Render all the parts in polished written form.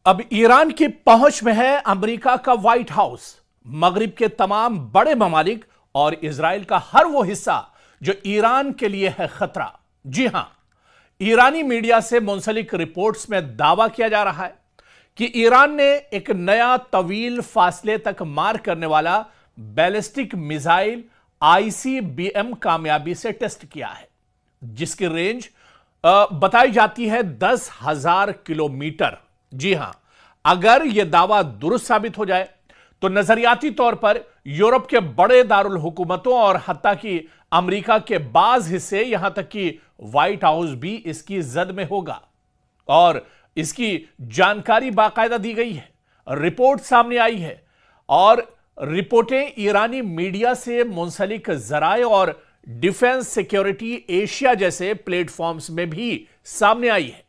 अब ईरान की पहुंच में है अमेरिका का व्हाइट हाउस, मगरिब के तमाम बड़े ममालिक और इजराइल का हर वो हिस्सा जो ईरान के लिए है खतरा। जी हां, ईरानी मीडिया से मुंसलिक रिपोर्ट्स में दावा किया जा रहा है कि ईरान ने एक नया तवील फासले तक मार करने वाला बैलिस्टिक मिसाइल आईसीबीएम कामयाबी से टेस्ट किया है, जिसकी रेंज बताई जाती है 10,000 किलोमीटर। जी हां, अगर यह दावा दुरुस्त साबित हो जाए तो नजरियाती तौर पर यूरोप के बड़े दारुल हुकूमतों और हत्ता कि अमेरिका के बाज हिस्से, यहां तक कि व्हाइट हाउस भी इसकी जद में होगा। और इसकी जानकारी बाकायदा दी गई है, रिपोर्ट सामने आई है और रिपोर्टें ईरानी मीडिया से मुंसलिक जराए और डिफेंस सिक्योरिटी एशिया जैसे प्लेटफॉर्म्स में भी सामने आई है।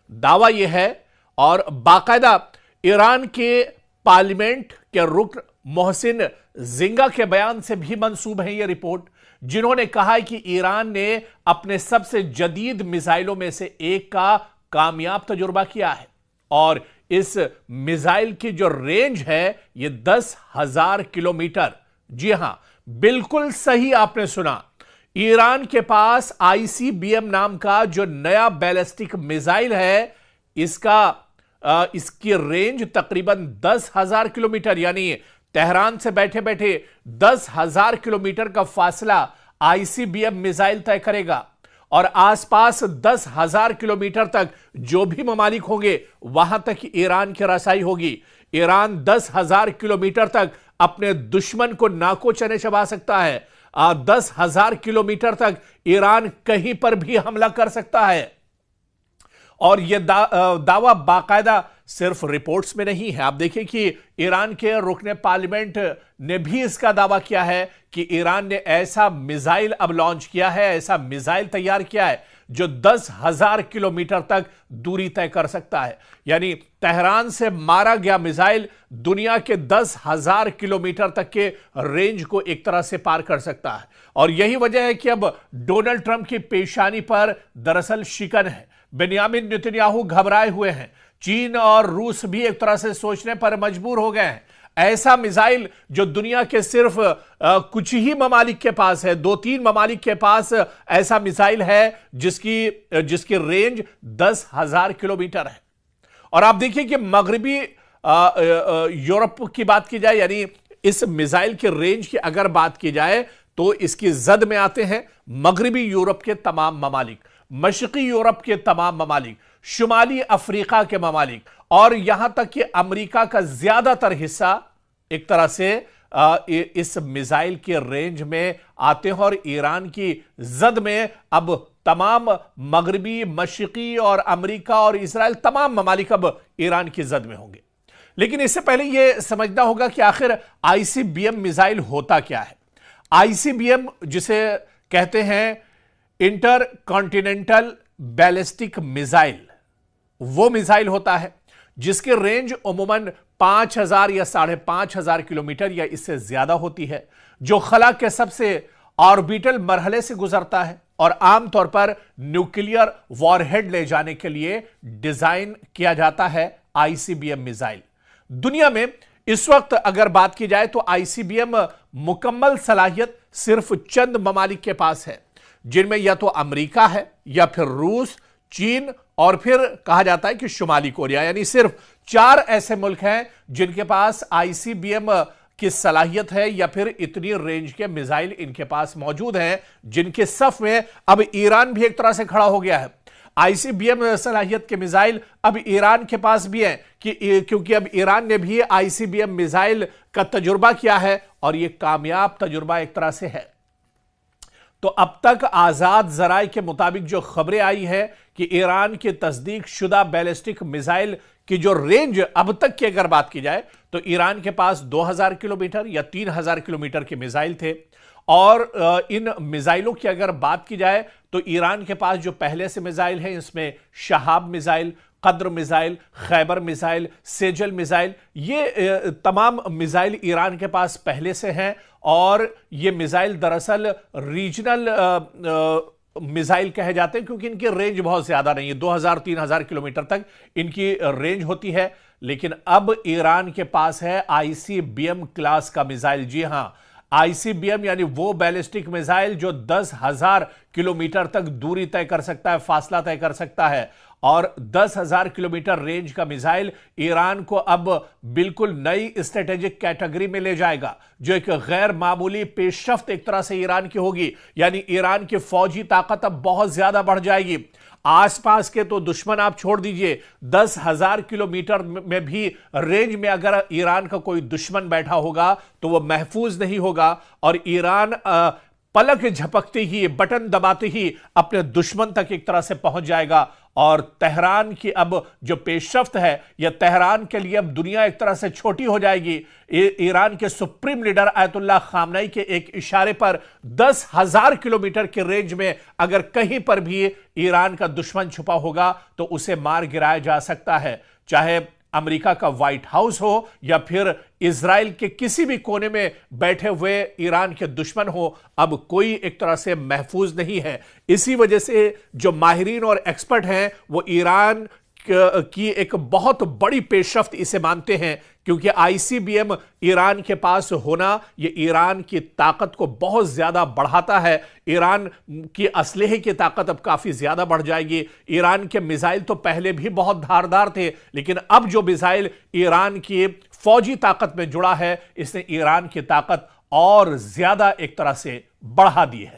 दावा यह है और बाकायदा ईरान के पार्लियामेंट के रुकन मोहसिन जिंगा के बयान से भी मंसूब है यह रिपोर्ट, जिन्होंने कहा है कि ईरान ने अपने सबसे जदीद मिसाइलों में से एक का कामयाब तजुर्बा किया है और इस मिसाइल की जो रेंज है यह 10,000 किलोमीटर। जी हां, बिल्कुल सही आपने सुना, ईरान के पास आईसीबीएम नाम का जो नया बैलिस्टिक मिसाइल है, इसकी रेंज तकरीबन 10,000 किलोमीटर, यानी तेहरान से बैठे बैठे 10,000 किलोमीटर का फासला आईसीबीएम मिसाइल तय करेगा और आसपास 10,000 किलोमीटर तक जो भी ममालिक होंगे वहां तक ईरान की रसाई होगी। ईरान 10,000 किलोमीटर तक अपने दुश्मन को नाको चने चबा सकता है। 10,000 किलोमीटर तक ईरान कहीं पर भी हमला कर सकता है। और यह दावा बाकायदा सिर्फ रिपोर्ट्स में नहीं है। आप देखिए कि ईरान के रुकने पार्लियामेंट ने भी इसका दावा किया है कि ईरान ने ऐसा मिसाइल अब लॉन्च किया है, ऐसा मिसाइल तैयार किया है जो 10,000 किलोमीटर तक दूरी तय कर सकता है। यानी तेहरान से मारा गया मिसाइल दुनिया के 10,000 किलोमीटर तक के रेंज को एक तरह से पार कर सकता है। और यही वजह है कि अब डोनाल्ड ट्रंप की पेशानी पर दरअसल शिकन है। बेंयामिन नेतन्याहू घबराए हुए हैं। चीन और रूस भी एक तरह से सोचने पर मजबूर हो गए हैं। ऐसा मिसाइल जो दुनिया के सिर्फ कुछ ही ममालिक के पास है, 2-3 ममालिक के पास ऐसा मिसाइल है जिसकी रेंज 10,000 किलोमीटर है। और आप देखिए कि मगरबी यूरोप की बात की जाए, यानी इस मिसाइल के रेंज की अगर बात की जाए तो इसकी जद में आते हैं मगरबी यूरोप के तमाम ममालिक, मशरकी यूरोप के तमाम ममालिक, शुमाली अफ्रीका के ममालिक और यहां तक कि अमेरिका का ज्यादातर हिस्सा एक तरह से इस मिसाइल के रेंज में आते हैं। और ईरान की जद में अब तमाम मगरबी, मशरकी और अमेरिका और इजराइल, तमाम ममालिक अब ईरान की जद में होंगे। लेकिन इससे पहले यह समझना होगा कि आखिर आईसीबीएम मिसाइल होता क्या है। आईसीबीएम जिसे कहते हैं इंटर कॉन्टिनेंटल बैलिस्टिक मिसाइल, वो मिसाइल होता है जिसकी रेंज उमूमन 5,000 या 5,500 किलोमीटर या इससे ज्यादा होती है, जो खला के सबसे ऑर्बिटल मरहले से गुजरता है और आमतौर पर न्यूक्लियर वॉरहेड ले जाने के लिए डिजाइन किया जाता है आईसीबीएम मिसाइल। दुनिया में इस वक्त अगर बात की जाए तो आईसीबीएम मुकम्मल सलाहियत सिर्फ चंद ममालिक के पास है, जिनमें या तो अमेरिका है या फिर रूस, चीन और फिर कहा जाता है कि शुमाली कोरिया। यानी सिर्फ 4 ऐसे मुल्क हैं जिनके पास आईसीबीएम की सलाहियत है या फिर इतनी रेंज के मिसाइल इनके पास मौजूद हैं, जिनके सफ में अब ईरान भी एक तरह से खड़ा हो गया है। आईसीबीएम सलाहियत के मिसाइल अब ईरान के पास भी हैं क्योंकि अब ईरान ने भी आईसीबीएम मिसाइल का तजुर्बा किया है और यह कामयाब तजुर्बा एक तरह से है। तो अब तक आजाद जराए के मुताबिक जो खबरें आई है कि ईरान की तस्दीक शुदा बैलिस्टिक मिसाइल की जो रेंज अब तक की अगर बात की जाए तो ईरान के पास 2,000 किलोमीटर या 3,000 किलोमीटर के मिसाइल थे। और इन मिसाइलों की अगर बात की जाए तो ईरान के पास जो पहले से मिसाइल हैं, इसमें शहाब मिसाइल, कद्र missile, Khyber missile, Sejal missile, ये तमाम मिसाइल ईरान के पास पहले से हैं। और ये मिसाइल दरअसल रीजनल मिसाइल कहे जाते हैं क्योंकि इनकी रेंज बहुत ज्यादा नहीं है, 2000-3000 किलोमीटर तक इनकी रेंज होती है। लेकिन अब ईरान के पास है आईसीबीएम क्लास का मिसाइल। जी हां, आईसीबीएम यानी वो बैलिस्टिक मिसाइल जो 10,000 किलोमीटर तक दूरी तय कर सकता है, फासला तय कर सकता है। और 10,000 किलोमीटर रेंज का मिसाइल ईरान को अब बिल्कुल नई स्ट्रेटेजिक कैटेगरी में ले जाएगा, जो एक गैर मामूली पेशरफ्त एक तरह से ईरान की होगी। यानी ईरान की फौजी ताकत अब बहुत ज्यादा बढ़ जाएगी। आसपास के तो दुश्मन आप छोड़ दीजिए, 10,000 किलोमीटर में भी रेंज में अगर ईरान का कोई दुश्मन बैठा होगा तो वह महफूज नहीं होगा। और ईरान पलक झपकते ही, बटन दबाते ही अपने दुश्मन तक एक तरह से पहुंच जाएगा। और तेहरान की अब जो पेशरफ्त है, यह तेहरान के लिए अब दुनिया एक तरह से छोटी हो जाएगी। ईरान के सुप्रीम लीडर आयतुल्लाह खामनेई के एक इशारे पर 10,000 किलोमीटर की रेंज में अगर कहीं पर भी ईरान का दुश्मन छुपा होगा तो उसे मार गिराया जा सकता है। चाहे अमेरिका का व्हाइट हाउस हो या फिर इजराइल के किसी भी कोने में बैठे हुए ईरान के दुश्मन हो, अब कोई एक तरह से महफूज नहीं है। इसी वजह से जो माहिरीन और एक्सपर्ट हैं वो ईरान की एक बहुत बड़ी पेशरफ्त इसे मानते हैं, क्योंकि आईसीबीएम ईरान के पास होना ये ईरान की ताकत को बहुत ज्यादा बढ़ाता है। ईरान की असलहे की ताकत अब काफी ज्यादा बढ़ जाएगी। ईरान के मिसाइल तो पहले भी बहुत धारदार थे, लेकिन अब जो मिसाइल ईरान की फौजी ताकत में जुड़ा है, इसने ईरान की ताकत और ज्यादा एक तरह से बढ़ा दी है।